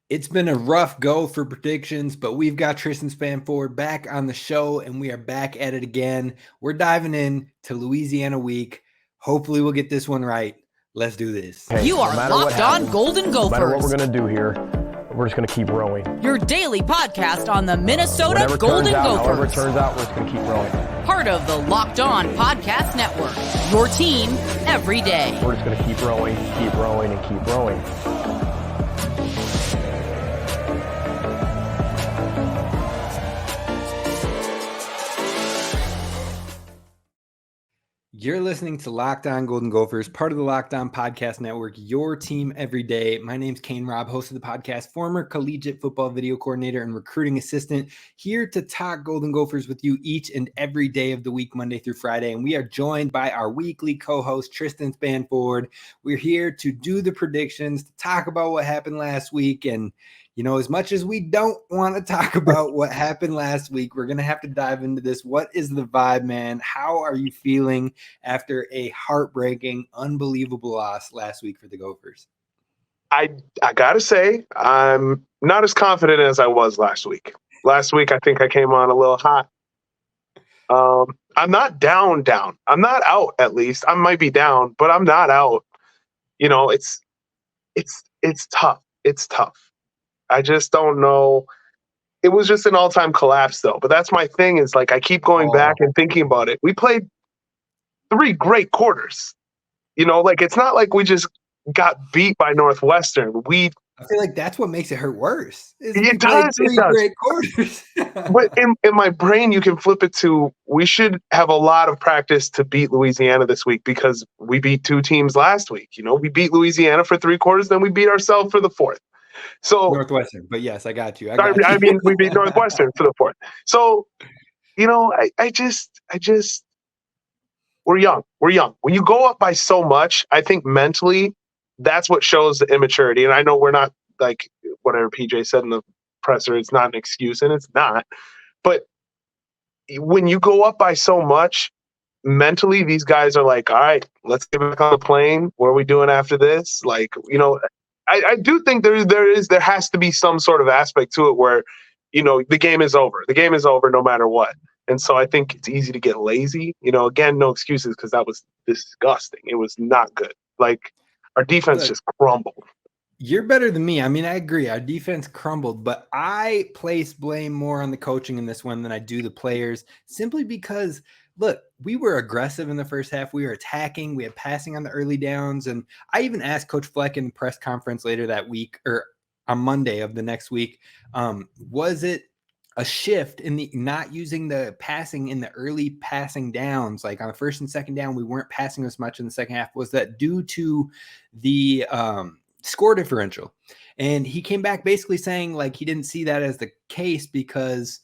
It's been a rough go for predictions, but we've got Tristyn Spann-Ford back on the show, and we are back at it again. We're diving in to Louisiana week. Hopefully we'll get this one right. Let's do this. Hey, You are Locked On Golden Gophers. No matter what we're going to do here, we're just going to keep rowing. Your daily podcast on the Minnesota Golden Gophers. However it turns out, we're just going to keep rowing. Part of the Locked On Podcast Network. Your team every day. We're just going to keep rowing, and keep rowing. You're listening to Locked On Golden Gophers, part of the Locked On Podcast Network, your team every day. My name's Kane Rob, host of the podcast, former collegiate football video coordinator and recruiting assistant, here to talk Golden Gophers with you each and every day of the week, Monday through Friday. And we are joined by our weekly co-host, Tristyn Spann-Ford. We're here to do the predictions, to talk about what happened last week. And you know, as much as we don't want to talk about what happened last week, we're going to have to dive into this. What is the vibe, man? How are you feeling after a heartbreaking, unbelievable loss last week for the Gophers? I got to say, I'm not as confident as I was last week. Last week, I think I came on a little hot. I'm not down. I'm not out, at least. I might be down, but I'm not out. You know, it's tough. It's tough. I just don't know. It was just an all-time collapse, though. But that's my thing is, like, I keep going back and thinking about it. We played 3 great quarters. You know, like, it's not like we just got beat by Northwestern. I feel like that's what makes it hurt worse. It does. Great quarters. But in my brain, you can flip it to, we should have a lot of practice to beat Louisiana this week because we beat 2 teams last week. You know, we beat Louisiana for 3 quarters, then we beat ourselves for the 4th. So Northwestern, but yes, I got you. I mean, we beat Northwestern for the 4th. So, you know, I just, we're young. When you go up by so much, I think mentally, that's what shows the immaturity. And I know we're not like whatever PJ said in the presser, it's not an excuse, and it's not. But when you go up by so much, mentally, these guys are like, all right, let's get back on the plane. What are we doing after this? Like, you know, I do think there has to be some sort of aspect to it where, you know, the game is over. The game is over no matter what. And so I think it's easy to get lazy. You know, again, no excuses because that was disgusting. It was not good. Like, our defense just crumbled. You're better than me. I mean, I agree. Our defense crumbled, but I place blame more on the coaching in this one than I do the players, simply because look, we were aggressive in the first half. We were attacking. We had passing on the early downs. And I even asked Coach Fleck in the press conference later that week, or on Monday of the next week, was it a shift in the not using the passing in the early passing downs? Like on the first and second down, we weren't passing as much in the second half. Was that due to the score differential? And he came back basically saying like he didn't see that as the case because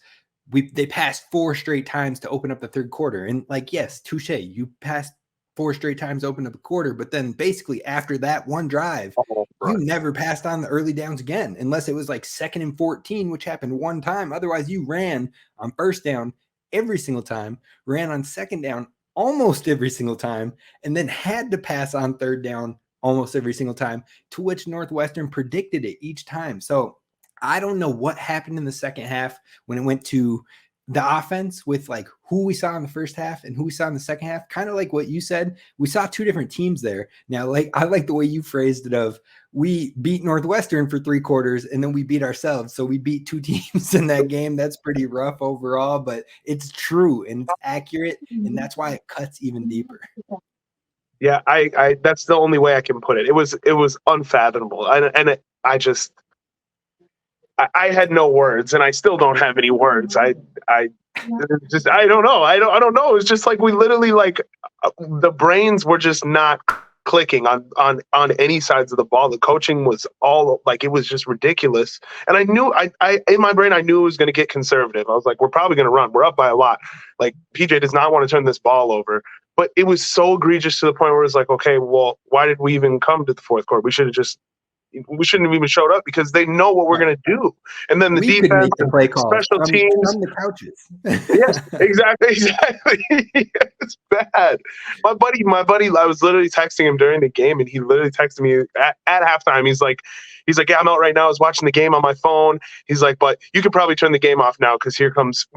they passed 4 straight times to open up the third quarter. And like, yes, touche, you passed 4 straight times to open up the quarter, but then basically after that one drive, you never passed on the early downs again, unless it was like 2nd and 14, which happened one time. Otherwise, you ran on first down every single time, ran on second down almost every single time, and then had to pass on third down almost every single time, to which Northwestern predicted it each time. So I don't know what happened in the second half when it went to the offense with like who we saw in the first half and who we saw in the second half. Kind of like what you said, we saw 2 different teams there. Now, like I like the way you phrased it of we beat Northwestern for 3 quarters and then we beat ourselves. So we beat 2 teams in that game. That's pretty rough overall, but it's true and it's accurate. And that's why it cuts even deeper. Yeah, I that's the only way I can put it. It was unfathomable. I had no words, and I still don't have any words. I don't know. I don't know. It's just like we literally like the brains were just not clicking on any sides of the ball. The coaching was all like, it was just ridiculous. And I knew I in my brain, I knew it was going to get conservative. I was like, we're probably going to run. We're up by a lot. Like PJ does not want to turn this ball over. But it was so egregious to the point where it's like, okay, well, why did we even come to the 4th quarter? We shouldn't have even showed up because they know what we're going to do. And then the defense, special teams. From the couches. Yes, exactly. It's bad. My buddy, I was literally texting him during the game, and he literally texted me at halftime. He's like, He's like, yeah, I'm out right now. I was watching the game on my phone. He's like, but you could probably turn the game off now because here comes,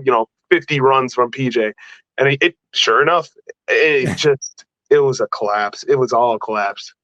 50 runs from PJ. And it sure enough, it was a collapse. It was all a collapse.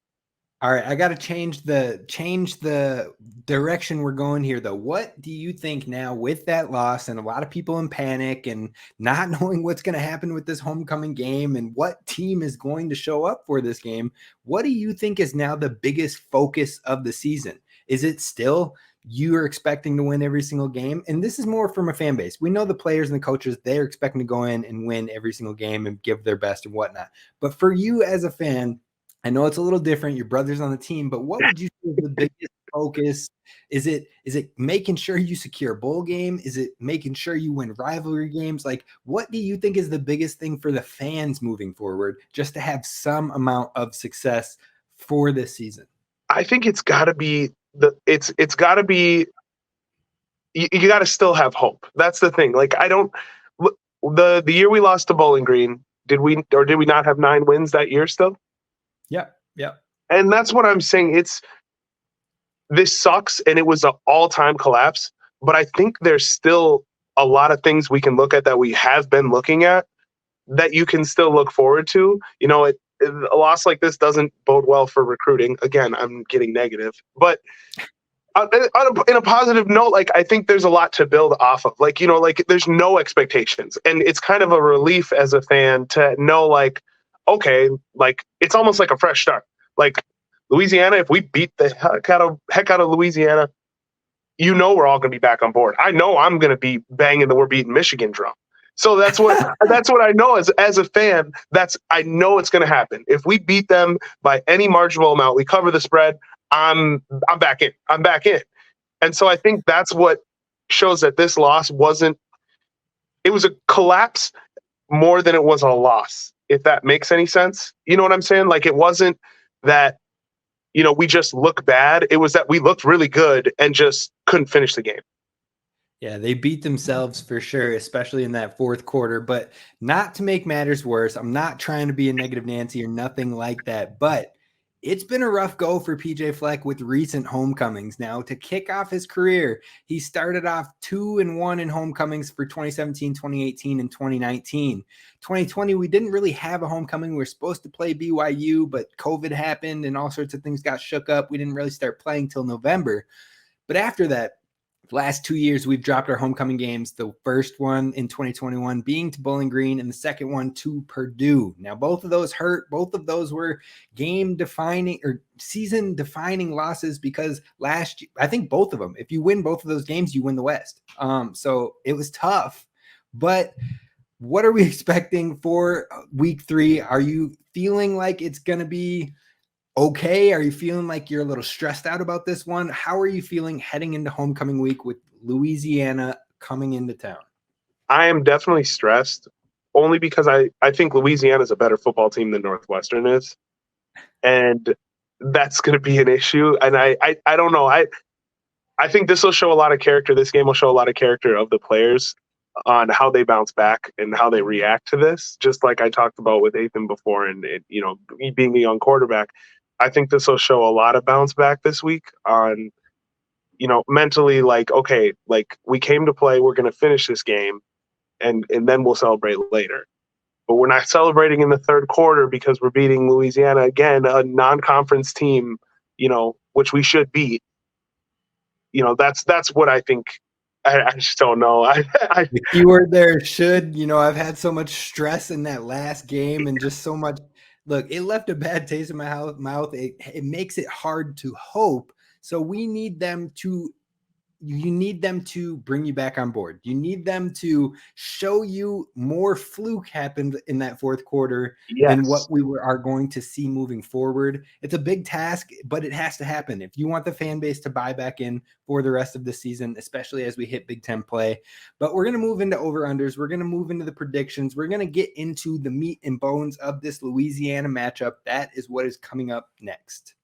All right, I got to change the direction we're going here, though. What do you think now with that loss and a lot of people in panic and not knowing what's going to happen with this homecoming game and what team is going to show up for this game? What do you think is now the biggest focus of the season? Is it still you are expecting to win every single game? And this is more from a fan base. We know the players and the coaches, they're expecting to go in and win every single game and give their best and whatnot. But for you as a fan, I know it's a little different. Your brother's on the team, but what would you say is the biggest focus? Is it making sure you secure a bowl game? Is it making sure you win rivalry games? Like, what do you think is the biggest thing for the fans moving forward, just to have some amount of success for this season? I think it's got to be it's got to be you got to still have hope. That's the thing. Like, the year we lost to Bowling Green, did we not have 9 wins that year still? Yeah. And that's what I'm saying. This sucks, and it was an all-time collapse. But I think there's still a lot of things we can look at that we have been looking at that you can still look forward to. A loss like this doesn't bode well for recruiting. Again, I'm getting negative, but in a positive note, like, I think there's a lot to build off of. Like, there's no expectations, and it's kind of a relief as a fan to know, like, okay, like, it's almost like a fresh start. Like, Louisiana, if we beat the heck out of Louisiana, we're all going to be back on board. I know I'm going to be banging the "we're beating Michigan" drum. So that's what I know as a fan. I know it's going to happen. If we beat them by any marginal amount, we cover the spread, I'm back in. I'm back in. And so I think that's what shows that this loss it was a collapse more than it was a loss, if that makes any sense. You know what I'm saying? Like, it wasn't that, we just look bad. It was that we looked really good and just couldn't finish the game. Yeah, they beat themselves for sure, especially in that fourth quarter. But not to make matters worse, I'm not trying to be a negative Nancy or nothing like that, but it's been a rough go for PJ Fleck with recent homecomings. Now, to kick off his career, he started off 2-1 in homecomings for 2017, 2018, and 2019. 2020, we didn't really have a homecoming. We were supposed to play BYU, but COVID happened and all sorts of things got shook up. We didn't really start playing till November. But after that, the last 2 years, we've dropped our homecoming games. The first one in 2021 being to Bowling Green and the second one to Purdue. Now, both of those hurt. Both of those were game-defining or season-defining losses because last year, I think both of them, if you win both of those games, you win the West. So it was tough. But what are we expecting for week 3? Are you feeling like it's going to be okay? Are you feeling like you're a little stressed out about this one? How are you feeling heading into homecoming week with Louisiana coming into town? I am definitely stressed, only because I think Louisiana is a better football team than Northwestern is. And that's going to be an issue. And I don't know. I think this will show a lot of character. This game will show a lot of character of the players on how they bounce back and how they react to this. Just like I talked about with Ethan before and being a young quarterback. I think this will show a lot of bounce back this week on, mentally, like, okay, like, we came to play, we're going to finish this game and then we'll celebrate later. But we're not celebrating in the third quarter because we're beating Louisiana again, a non-conference team, which we should beat. That's what I think. I just don't know. The keyword there, should. I've had so much stress in that last game and just so much. Look, it left a bad taste in my mouth. It makes it hard to hope. So we need them to you need them to bring you back on board. You need them to show you more fluke happened in that fourth quarter than what we are going to see moving forward. It's a big task, but it has to happen if you want the fan base to buy back in for the rest of the season, especially as we hit Big Ten play. But we're going to move into over-unders. We're going to move into the predictions. We're going to get into the meat and bones of this Louisiana matchup. That is what is coming up next.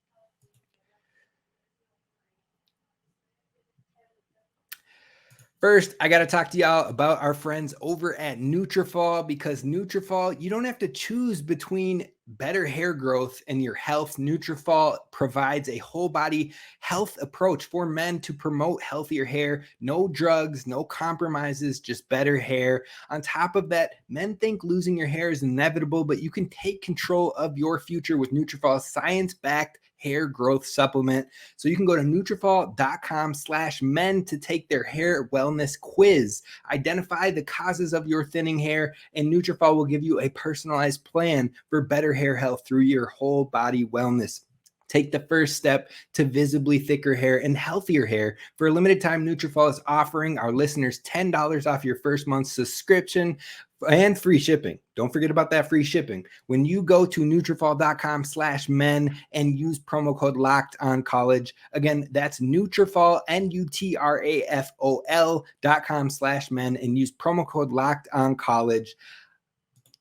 First, I got to talk to y'all about our friends over at Nutrafol, because Nutrafol, you don't have to choose between better hair growth and your health, Nutrafol provides a whole body health approach for men to promote healthier hair. No drugs, no compromises, just better hair. On top of that, men think losing your hair is inevitable, but you can take control of your future with Nutrafol's science-backed hair growth supplement. So you can go to Nutrafol.com/men to take their hair wellness quiz. Identify the causes of your thinning hair, and Nutrafol will give you a personalized plan for better hair health through your whole body wellness. Take the first step to visibly thicker hair and healthier hair. For a limited time, Nutrafol is offering our listeners $10 off your first month's subscription and free shipping. Don't forget about that free shipping. When you go to Nutrafol.com/men and use promo code LOCKEDONCollege. Again, that's Nutrafol, Nutrafol.com/men, and use promo code LOCKEDONCollege.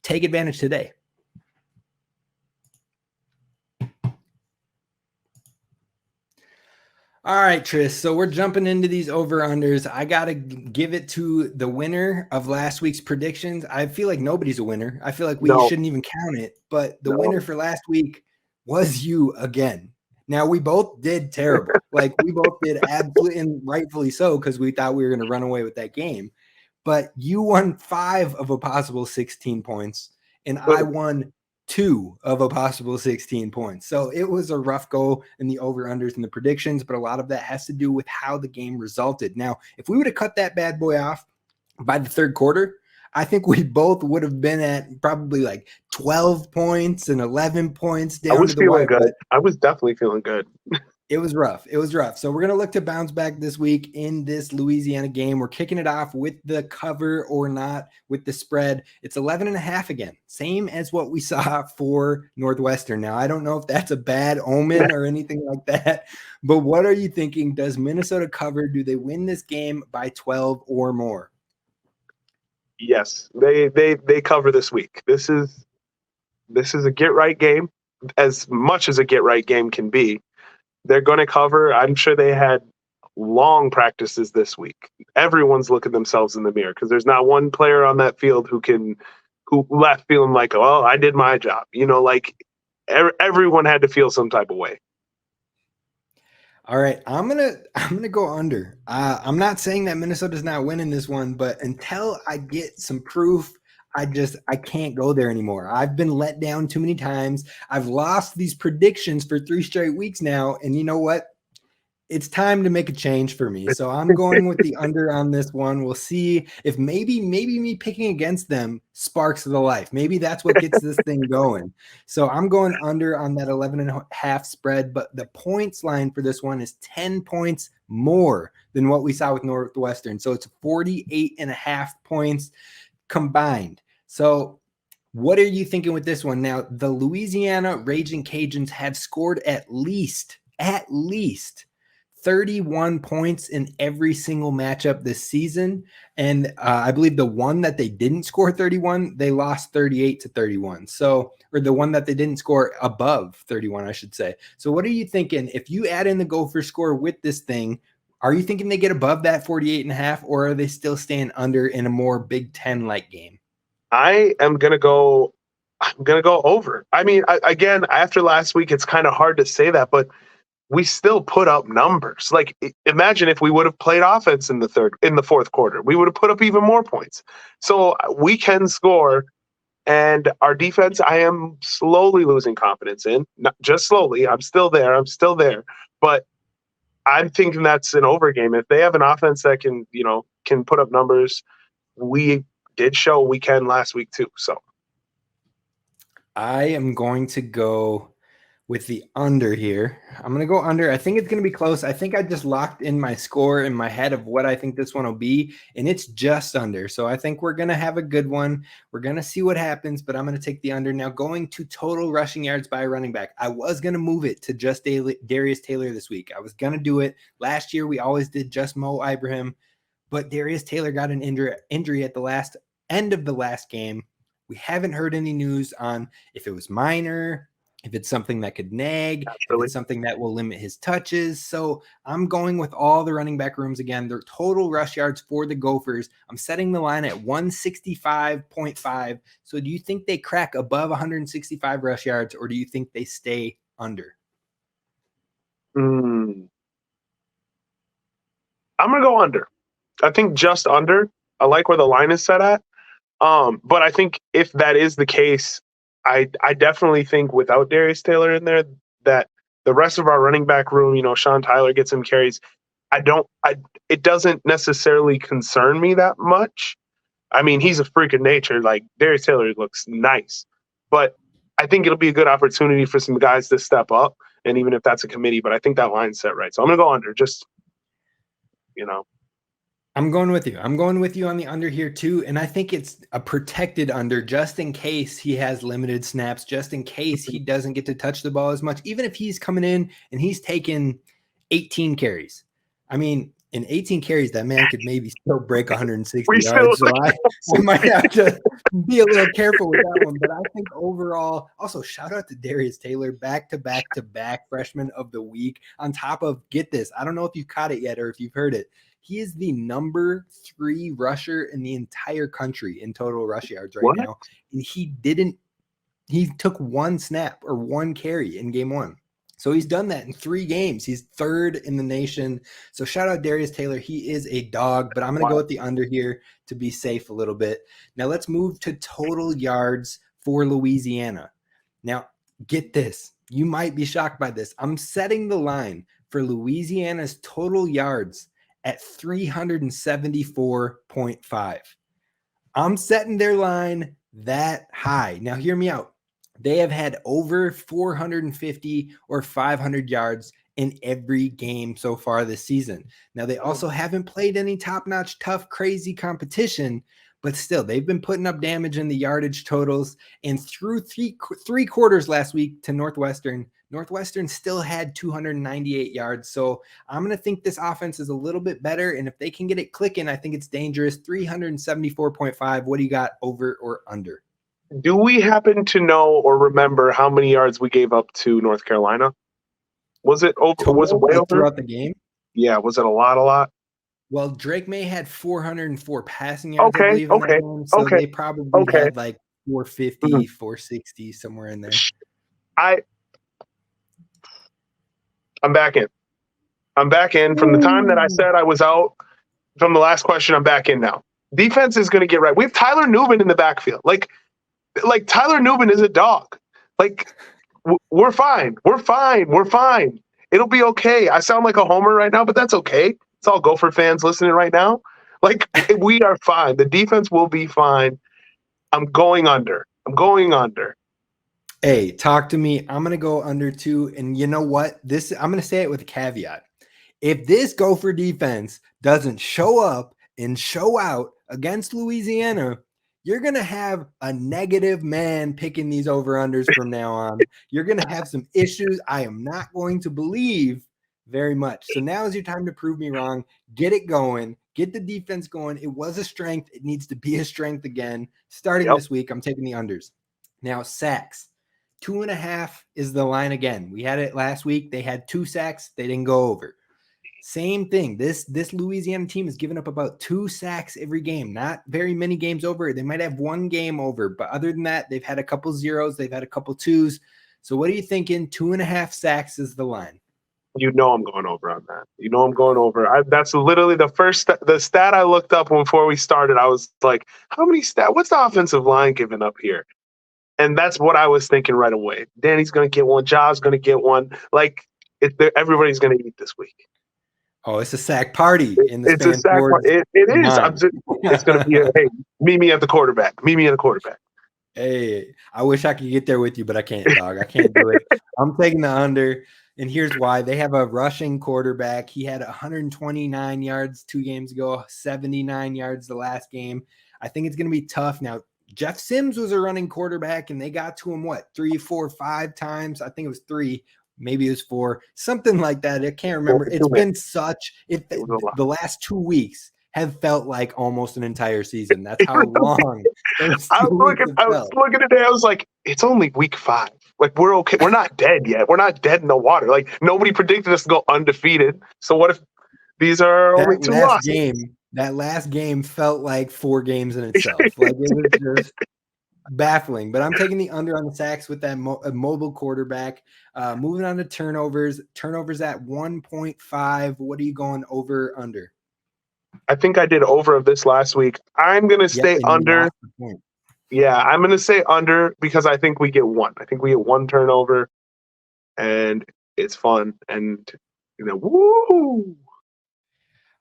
Take advantage today. All right, Tris. So we're jumping into these over-unders. I got to give it to the winner of last week's predictions. I feel like nobody's a winner. I feel like we shouldn't even count it. But the winner for last week was you again. Now, we both did terrible. Like, we both did absolutely and rightfully so, because we thought we were going to run away with that game. But you won 5 of a possible 16 points, and I won 2 of a possible 16 points. So it was a rough go in the over-unders and the predictions, but a lot of that has to do with how the game resulted. Now, if we would have cut that bad boy off by the third quarter, I think we both would have been at probably like 12 points and 11 points down. I was to the feeling wire. good. I was definitely feeling good. It was rough. It was rough. So we're going to look to bounce back this week in this Louisiana game. We're kicking it off with the cover or not with the spread. It's 11.5 again, same as what we saw for Northwestern. Now, I don't know if that's a bad omen or anything like that, but what are you thinking? Does Minnesota cover? Do they win this game by 12 or more? Yes, they cover this week. This is a get right game, as much as a get right game can be. They're going to cover. I'm sure they had long practices this week. Everyone's looking themselves in the mirror because there's not one player on that field who left feeling like, oh, I did my job. Like everyone had to feel some type of way. All right, I'm gonna go under. I'm not saying that Minnesota's not winning this one, but until I get some proof, I can't go there anymore. I've been let down too many times. I've lost these predictions for 3 straight weeks now, and you know what? It's time to make a change for me. So I'm going with the under on this one. We'll see if maybe me picking against them sparks the life. Maybe that's what gets this thing going. So I'm going under on that 11.5 spread, but the points line for this one is 10 points more than what we saw with Northwestern. So it's 48.5 points combined. So what are you thinking with this one? Now, the Louisiana Ragin Cajuns have scored at least 31 points in every single matchup this season. And I believe the one that they didn't score 31, they lost 38-31. So, or the one that they didn't score above 31, I should say. So what are you thinking? If you add in the Gophers score with this thing, are you thinking they get above that 48.5, or are they still staying under in a more Big Ten-like game? I'm gonna go over. I mean, again, after last week, it's kind of hard to say that, but we still put up numbers. Like, imagine if we would have played offense in the fourth quarter, we would have put up even more points. So we can score, and our defense, I am slowly losing confidence in. Not just slowly. I'm still there, but I'm thinking that's an over game. If they have an offense that can put up numbers, we did show we can last week too. So I am going to go with the under here. I'm going to go under. I think it's going to be close. I think I just locked in my score in my head of what I think this one will be, and it's just under. So I think we're going to have a good one. We're going to see what happens, but I'm going to take the under. Now, going to total rushing yards by a running back, I was going to move it to just Darius Taylor this week. I was going to do it. Last year, we always did just Mo Ibrahim, but Darius Taylor got an injury at the end of the last game. We haven't heard any news on if it was minor, if it's something that could nag, if Naturally. it's something that will limit his touches. So I'm going with all the running back rooms again. Their total rush yards for the Gophers, I'm setting the line at 165.5. So do you think they crack above 165 rush yards, or do you think they stay under? I'm going to go under. I think just under. I like where the line is set at. But I think if that is the case, I definitely think without Darius Taylor in there, that the rest of our running back room, Sean Tyler gets some carries. It doesn't necessarily concern me that much. I mean, he's a freak of nature. Like, Darius Taylor looks nice, but I think it'll be a good opportunity for some guys to step up. And even if that's a committee, but I think that line's set right. So I'm going to go under, just. I'm going with you. I'm going with you on the under here too. And I think it's a protected under just in case he has limited snaps, just in case he doesn't get to touch the ball as much, even if he's coming in and he's taking 18 carries. I mean, in 18 carries, that man could maybe still break 160 yards. So I might have to be a little careful with that one. But I think overall, also shout out to Darius Taylor, back freshman of the week, on top of, get this, I don't know if you've caught it yet or if you've heard it. He is the number 3 rusher in the entire country in total rush yards now. And he took 1 snap or 1 carry in game 1. So he's done that in 3 games. He's 3rd in the nation. So shout out Darius Taylor. He is a dog, but I'm going to go with the under here to be safe a little bit. Now let's move to total yards for Louisiana. Now get this. You might be shocked by this. I'm setting the line for Louisiana's total yards at 374.5. I'm setting their line that high. Now hear me out. They have had over 450 or 500 yards in every game so far this season. Now they also haven't played any top-notch, tough, crazy competition, but still they've been putting up damage in the yardage totals. And through three quarters last week to Northwestern still had 298 yards. So I'm going to think this offense is a little bit better. And if they can get it clicking, I think it's dangerous. 374.5. What do you got, over or under? Do we happen to know or remember how many yards we gave up to North Carolina? Was it over? Total, was it way over throughout the game? Yeah. Was it a lot? Well, Drake May had 404 passing yards, I believe. So they probably had like 450, 460, somewhere in there. I'm back in. I'm back in. From the time that I said I was out from the last question, I'm back in now. Defense is going to get right. We have Tyler Nubin in the backfield. Like Tyler Nubin is a dog. Like, we're fine. We're fine. It'll be okay. I sound like a homer right now, but that's okay. It's all Gopher fans listening right now. Like, we are fine. The defense will be fine. I'm going under. Hey, talk to me. I'm going to go under 2. And you know what? I'm going to say it with a caveat. If this Gopher defense doesn't show up and show out against Louisiana, you're going to have a negative man picking these over-unders from now on. You're going to have some issues I am not going to believe very much. So now is your time to prove me wrong. Get it going. Get the defense going. It was a strength. It needs to be a strength again. Starting this week, I'm taking the unders. Now, sacks. 2.5 is the line again. We had it last week. They had 2 sacks. They didn't go over. Same thing. This Louisiana team has given up about 2 sacks every game. Not very many games over. They might have 1 game over, but other than that, they've had a couple zeros. They've had a couple 2s. So what are you thinking? 2.5 sacks is the line. I'm going over on that. I'm going over. That's literally the stat I looked up before we started. I was like, what's the offensive line giving up here? And that's what I was thinking right away. Danny's going to get one. Ja's going to get one. Like, everybody's going to eat this week. Oh, it's a sack party in the It's a sack party. It is. It's going to be hey, meet me at the quarterback. Hey, I wish I could get there with you, but I can't, dog. I can't do it. I'm taking the under, and here's why. They have a rushing quarterback. He had 129 yards 2 games ago, 79 yards the last game. I think it's going to be tough. Now, Jeff Sims was a running quarterback, and they got to him, 3, 4, 5 times? I think it was 3. Maybe it was 4, something like that. I can't remember. It's been the last 2 weeks have felt like almost an entire season. That's how long. I was looking today. I was like, it's only week 5. Like, we're okay. We're not dead yet. We're not dead in the water. Like, nobody predicted us to go undefeated. So what if these are only 2 losses? That last game felt like 4 games in itself. Like, it was just baffling. But I'm taking the under on the sacks with that mobile quarterback. Moving on to turnovers. Turnovers at 1.5. What are you going over, under? I think I did over of this last week. I'm going to stay under. Yeah, I'm going to say under because I think we get 1. I think we get 1 turnover, and it's fun. And, woo!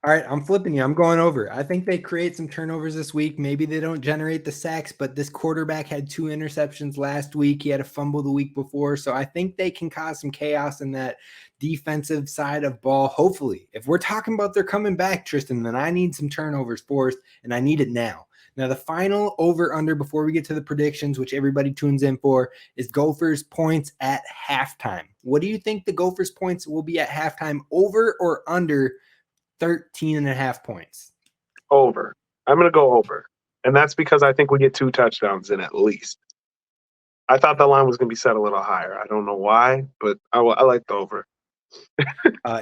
All right, I'm flipping you. I'm going over. I think they create some turnovers this week. Maybe they don't generate the sacks, but this quarterback had 2 interceptions last week. He had a fumble the week before. So I think they can cause some chaos in that defensive side of ball. Hopefully, if we're talking about they're coming back, Tristyn, then I need some turnovers forced, and I need it now. Now, the final over-under before we get to the predictions, which everybody tunes in for, is Gophers points at halftime. What do you think the Gophers points will be at halftime, over or under 13.5 points? Over. I'm going to go over. And that's because I think we get 2 touchdowns in at least. I thought the line was going to be set a little higher. I don't know why, but I like the over.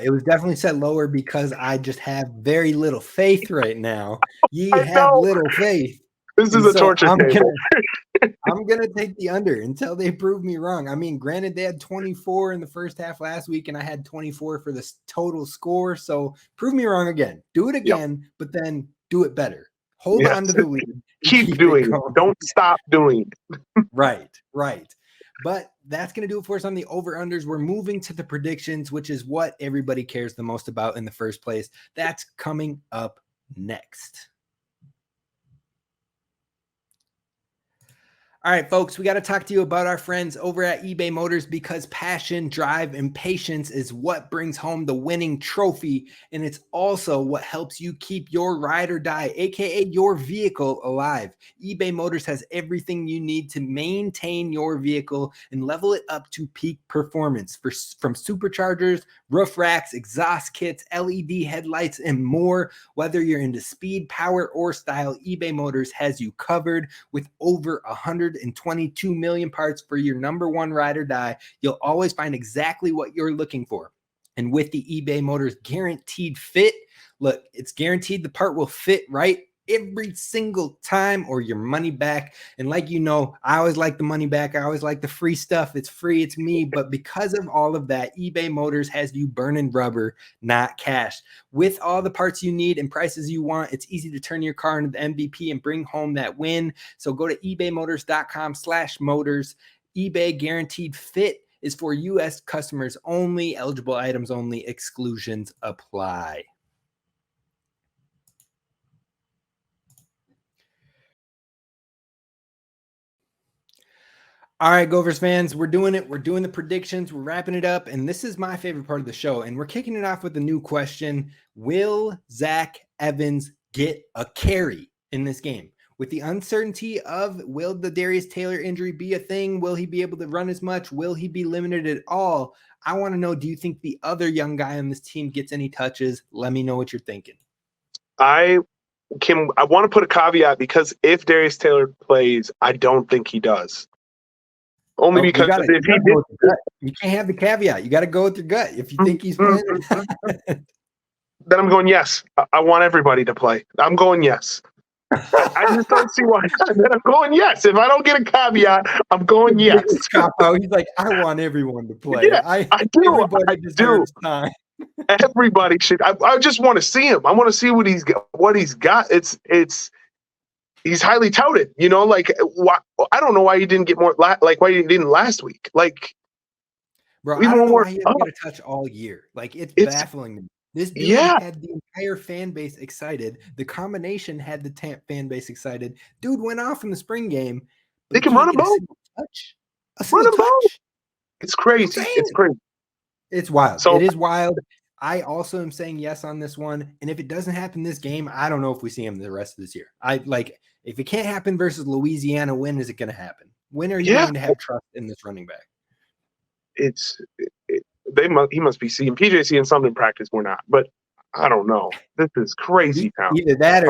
It was definitely set lower because I just have very little faith right now. Little faith. This is a torture table. I'm going to take the under until they prove me wrong. I mean, granted, they had 24 in the first half last week, and I had 24 for the total score. So prove me wrong again. Do it again, but then do it better. Hold on to the lead. Keep doing it. Don't stop doing it. Right. But that's going to do it for us on the over-unders. We're moving to the predictions, which is what everybody cares the most about in the first place. That's coming up next. All right, folks, we got to talk to you about our friends over at eBay Motors because passion, drive, and patience is what brings home the winning trophy, and it's also what helps you keep your ride or die, aka your vehicle, alive. eBay Motors has everything you need to maintain your vehicle and level it up to peak performance. From superchargers, roof racks, exhaust kits, LED headlights, and more. Whether you're into speed, power, or style, eBay Motors has you covered with over 122 million parts for your number one ride or die. You'll always find exactly what you're looking for. And with the eBay Motors guaranteed fit, look, it's guaranteed the part will fit right every single time or your money back. And like you know, I always like the money back. I always like the free stuff. It's free, it's me. But because of all of that, eBay Motors has you burning rubber, not cash. With all the parts you need and prices you want, it's easy to turn your car into the MVP and bring home that win. So go to ebaymotors.com/motors. eBay guaranteed fit is for U.S. customers only. Eligible items only. Exclusions apply. All right, Gophers fans, we're doing it. We're doing the predictions. We're wrapping it up. And this is my favorite part of the show. And we're kicking it off with a new question. Will Zach Evans get a carry in this game? With the uncertainty of, will the Darius Taylor injury be a thing? Will he be able to run as much? Will he be limited at all? I want to know, do you think the other young guy on this team gets any touches? Let me know what you're thinking. I want to put a caveat because if Darius Taylor plays, I don't think he does. Only because if he did, you can't have the caveat. You got to go with your gut. If you think he's playing, then I'm going yes. I want everybody to play. I'm going yes. I just don't see why. Then I'm going yes. If I don't get a caveat, I'm going yes. He's like, I want everyone to play. Yeah, I do. I do. Time. Everybody should. I just want to see him. I want to see what he's got. He's highly touted, like why, I don't know why he didn't get more, like why he didn't last week. Like, bro, I don't know why he didn't get a touch all year. Like, it's baffling me. This dude had the entire fan base excited. The combination had the fan base excited. Dude went off in the spring game. They can run a ball. Run a ball. It's crazy. It's crazy. It's wild. So, it is wild. I also am saying yes on this one. And if it doesn't happen this game, I don't know if we see him the rest of this year. If it can't happen versus Louisiana, when is it going to happen? When are you going to have trust in this running back? He must be seeing PJ seeing something in practice. We're not, but I don't know. This is crazy town. Either that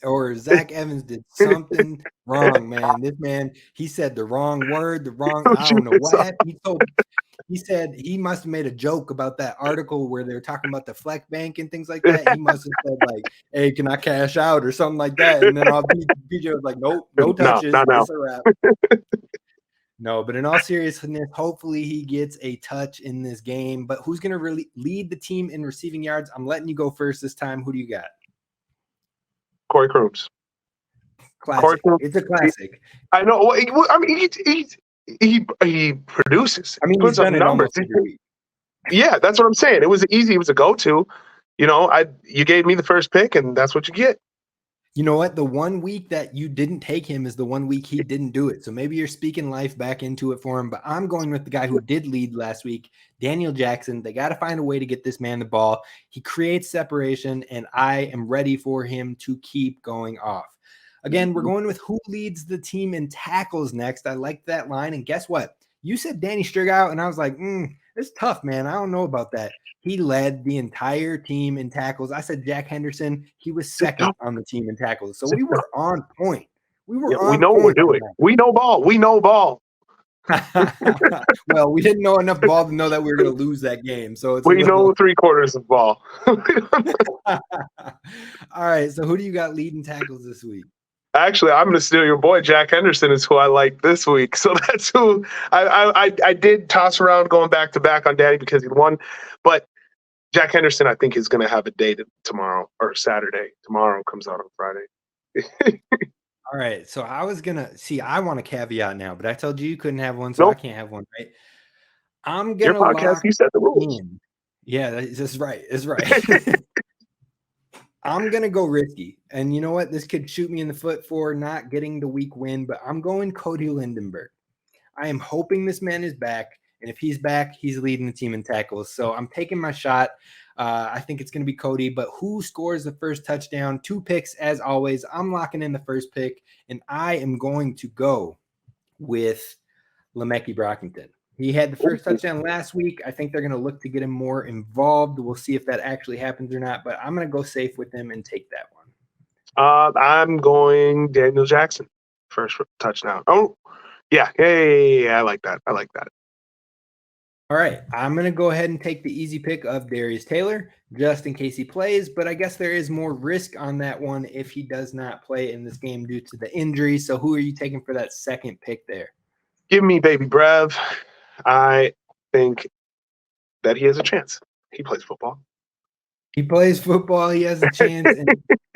or Zach Evans did something wrong, man. This man, he said the wrong word, I don't know what happened. He said he must have made a joke about that article where they were talking about the Fleck Bank and things like that. He must have said like, "Hey, can I cash out?" or something like that. And then PJ was like, "Nope, no touches. No. It's a wrap." No, but in all seriousness, hopefully he gets a touch in this game. But who's going to really lead the team in receiving yards? I'm letting you go first this time. Who do you got? Corey Crooms. Classic. It's a classic. I know. I mean, he produces. I mean, puts he's done up it numbers. almost every week. Yeah, that's what I'm saying. It was easy. It was a go-to. You know, you gave me the first pick, and that's what you get. You know what? The 1 week that you didn't take him is the 1 week he didn't do it. So maybe you're speaking life back into it for him. But I'm going with the guy who did lead last week, Daniel Jackson. They got to find a way to get this man the ball. He creates separation, and I am ready for him to keep going off. Again, we're going with who leads the team in tackles next. I like that line. And guess what? You said Danny Strigout, and I was like, it's tough, man. I don't know about that. He led the entire team in tackles. I said Jack Henderson. He was second on the team in tackles. So we were on point. We know what we're doing. We know ball. Well, we didn't know enough ball to know that we were going to lose that game. So we know 3/4 of ball. All right. So who do you got leading tackles this week? Actually, I'm going to steal your boy. Jack Henderson is who I like this week. So that's who I did toss around going back to back on Daddy because he won. But Jack Henderson, I think, is going to have a day tomorrow or Saturday. Tomorrow comes out on Friday. All right. So I was going to see, I want a caveat now, but I told you couldn't have one. So nope. I can't have one, right? I'm going to Your podcast, you set the rules. Yeah, that's right. That's right. I'm going to go risky. And you know what? This could shoot me in the foot for not getting the week win, but I'm going Cody Lindenberg. I am hoping this man is back. And if he's back, he's leading the team in tackles. So I'm taking my shot. I think it's going to be Cody. But who scores the first touchdown? 2 picks, as always. I'm locking in the first pick. And I am going to go with Le'Meke Brockington. He had the first touchdown last week. I think they're going to look to get him more involved. We'll see if that actually happens or not. But I'm going to go safe with him and take that one. I'm going Daniel Jackson. First touchdown. Oh, yeah. Hey, I like that. All right. I'm going to go ahead and take the easy pick of Darius Taylor just in case he plays. But I guess there is more risk on that one if he does not play in this game due to the injury. So who are you taking for that second pick there? Give me Baby Brev. I think that he has a chance. He plays football. He plays football. He has a chance. And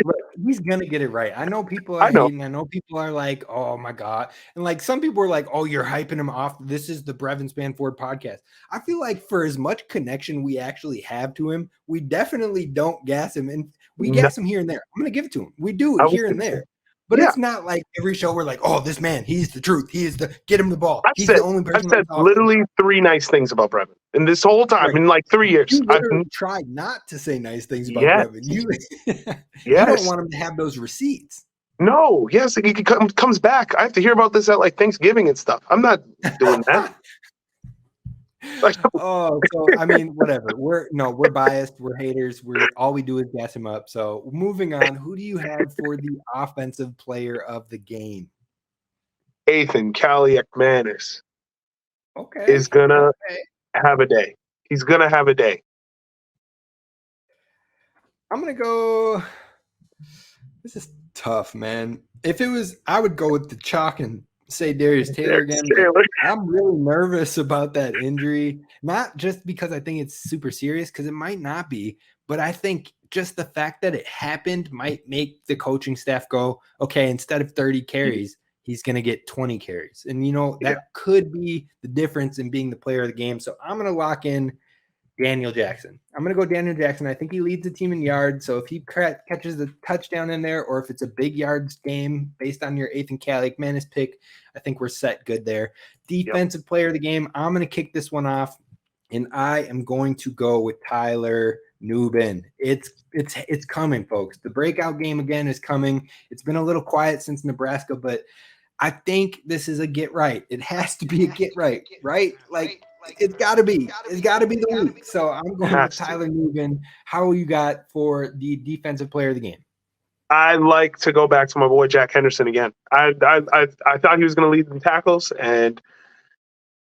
look, he's going to get it right. I know people are hating. I know people are like, oh, my God. And like some people are like, oh, you're hyping him off. This is the Tristyn Spann-Ford podcast. I feel like for as much connection we actually have to him, we definitely don't gas him. And we gas him here and there. I'm going to give it to him. We do it here and there. But it's not like every show we're like, oh, this man, he's the truth. He is get him the ball. He's the only person. I've said literally 3 nice things about Brevin. And this whole time, in like 3 years. You literally tried not to say nice things about Brevin. You don't want him to have those receipts. No, yes, he comes back. I have to hear about this at like Thanksgiving and stuff. I'm not doing that. So I mean, whatever. We're biased. We're haters. All we do is gas him up. So moving on, who do you have for the offensive player of the game? Ethan Kaliakmanis. Okay. Is gonna have a day. He's gonna have a day. I'm gonna go. This is tough, man. If it was, I would go with the chalk and say Darius Taylor again. I'm really nervous about that injury, not just because I think it's super serious, because it might not be, but I think just the fact that it happened might make the coaching staff go, okay, instead of 30 carries, he's going to get 20 carries. And, that could be the difference in being the player of the game. So I'm going to lock in Daniel Jackson. I'm going to go Daniel Jackson. I think he leads the team in yards. So if he catches a touchdown in there, or if it's a big yards game based on your Ethan Kaliakmanis pick, I think we're set good there. Defensive player of the game, I'm going to kick this one off, and I am going to go with Tyler Nubin. It's coming, folks. The breakout game again is coming. It's been a little quiet since Nebraska, but I think this is a get right. It has to be a get right, right? Like It's got to be. It's got to be the week. So I'm going with Has to. Tyler Nugent. How you got for the defensive player of the game? I like to go back to my boy Jack Henderson again. I thought he was going to lead in tackles, and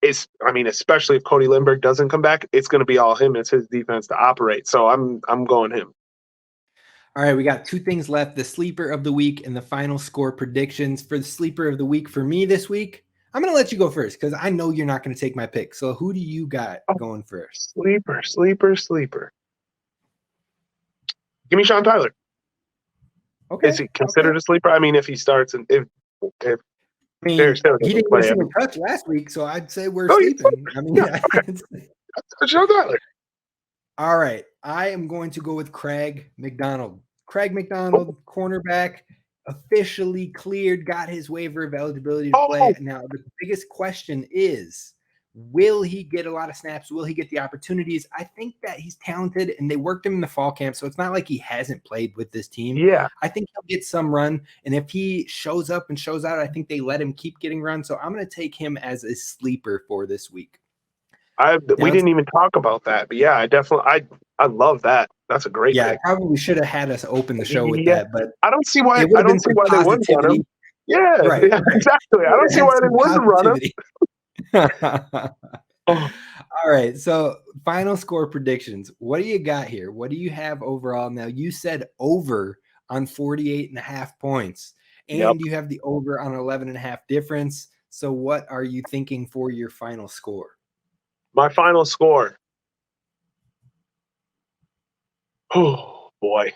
especially if Cody Lindbergh doesn't come back, it's going to be all him. It's his defense to operate. So I'm going him. All right, we got two things left: the sleeper of the week and the final score predictions. For the sleeper of the week for me this week, I'm going to let you go first because I know you're not going to take my pick. So who do you got going first? Sleeper. Give me Sean Tyler. Okay. Is he considered a sleeper? I mean, if he starts and if I mean, Darius Taylor he doesn't didn't play, miss I a mean, touch last week, so I'd say we're Oh, he's sleeping. I mean, Yeah, Sean Tyler. All right, I am going to go with Craig McDonald. Craig McDonald, cornerback, officially cleared, got his waiver of eligibility to play. Now, the biggest question is, will he get a lot of snaps? Will he get the opportunities? I think that he's talented, and they worked him in the fall camp, so it's not like he hasn't played with this team. Yeah. I think he'll get some run, and if he shows up and shows out, I think they let him keep getting run. So I'm going to take him as a sleeper for this week. We didn't even talk about that, but yeah, I love that. That's a great pick. I probably should have had us open the show with that, but I don't see why. it would I have been don't see some why they wouldn't run him. positivity. Yeah, Right. yeah, exactly. I don't see why they wouldn't run him. All right. So final score predictions. What do you got here? What do you have overall? Now you said over on 48.5 points, and you have the over on 11.5 difference. So what are you thinking for your final score? My final score. Oh boy.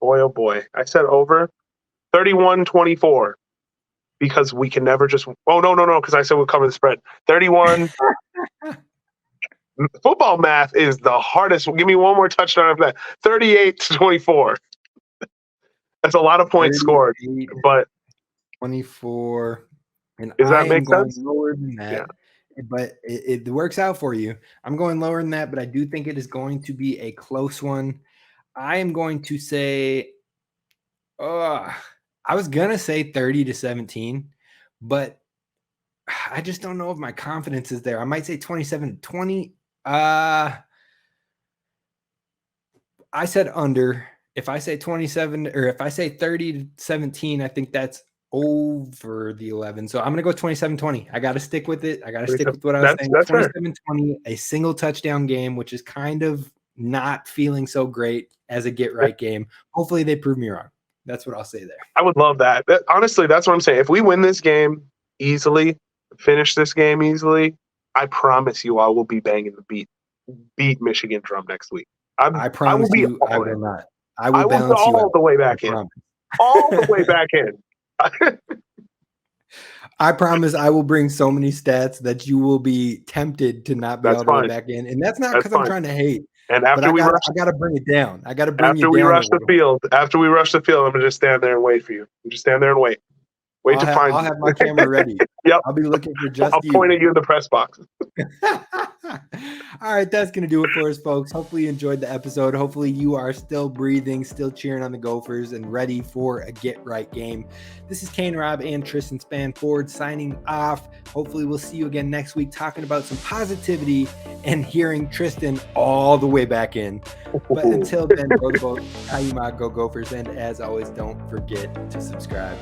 Oh boy. I said over 31-24 because we can never just no, because I said we'll cover the spread. 31. Football math is the hardest. Give me one more touchdown after that. 38-24. That's a lot of points scored, but 24. And does that I make am going sense? lower than that. Yeah. But it works out for you. I'm going lower than that, but I do think it is going to be a close one. I am going to say, I was going to say 30-17, but I just don't know if my confidence is there. I might say 27-20. I said under. If I say 27 or if I say 30-17, I think that's over the 11. So I'm going to go 27-20. I got to stick with it. I got to stick with what I was saying. 27-20, a single touchdown game, which is kind of not feeling so great as a get right game. Hopefully they prove me wrong. That's what I'll say there. I would love that. Honestly, that's what I'm saying. If we win this game easily, finish this game easily, I promise you I will be banging the beat Michigan drum next week. I promise you I will not. I will balance go you all out. the way back in. All the way back in. I promise I will bring so many stats that you will be tempted to not be all the way back in. And that's not because I'm trying to hate. And after I got to bring it down. I got to bring after you we down. After we rush the field, I'm going to just stand there and wait for you. Just stand there and wait. I'll have my camera ready. Yep. I'll be looking for just I'll point at you in the press box. All right, that's going to do it for us, folks. Hopefully you enjoyed the episode. Hopefully you are still breathing, still cheering on the Gophers, and ready for a get-right game. This is Kane Rob and Tristyn Spann-Ford signing off. Hopefully we'll see you again next week talking about some positivity and hearing Tristyn all the way back in. But until then, go Gophers, go Gophers, and as always, don't forget to subscribe.